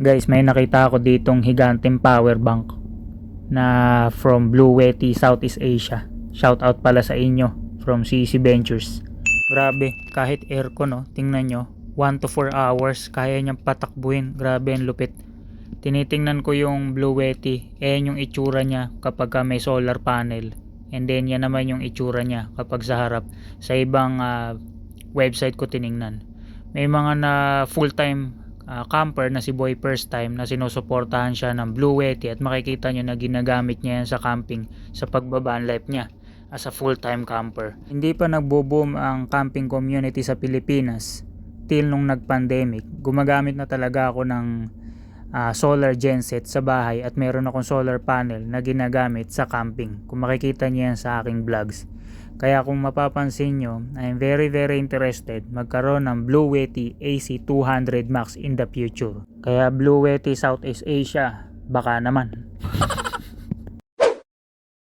Guys, may nakita ako ditong higanteng power bank na from Blue Yeti Southeast Asia. Shout out pala sa inyo from CC Ventures. Grabe, kahit aircon no, tingnan nyo, 1 to 4 hours kaya niyang patakbuhin. Grabe ang lupit. Tinitingnan ko yung Blue Yeti, yung itsura niya kapag may solar panel. And then yan naman yung itsura niya kapag sa harap. Sa ibang website ko tiningnan. May mga na full time camper na si Boy First Time na sinusuportahan siya ng Blue Yeti at makikita nyo na ginagamit niya yan sa camping sa pagbaban life niya as a full time camper. Hindi pa nagbo-boom ang camping community sa Pilipinas till nung nag-pandemic. Gumagamit na talaga ako ng solar genset sa bahay at meron akong solar panel na ginagamit sa camping. Kung makikita niyo yan sa aking vlogs. Kaya kung mapapansin nyo, I'm very interested magkaroon ng Blue Yeti AC200 Max in the future. Kaya Blue Yeti Southeast Asia, baka naman.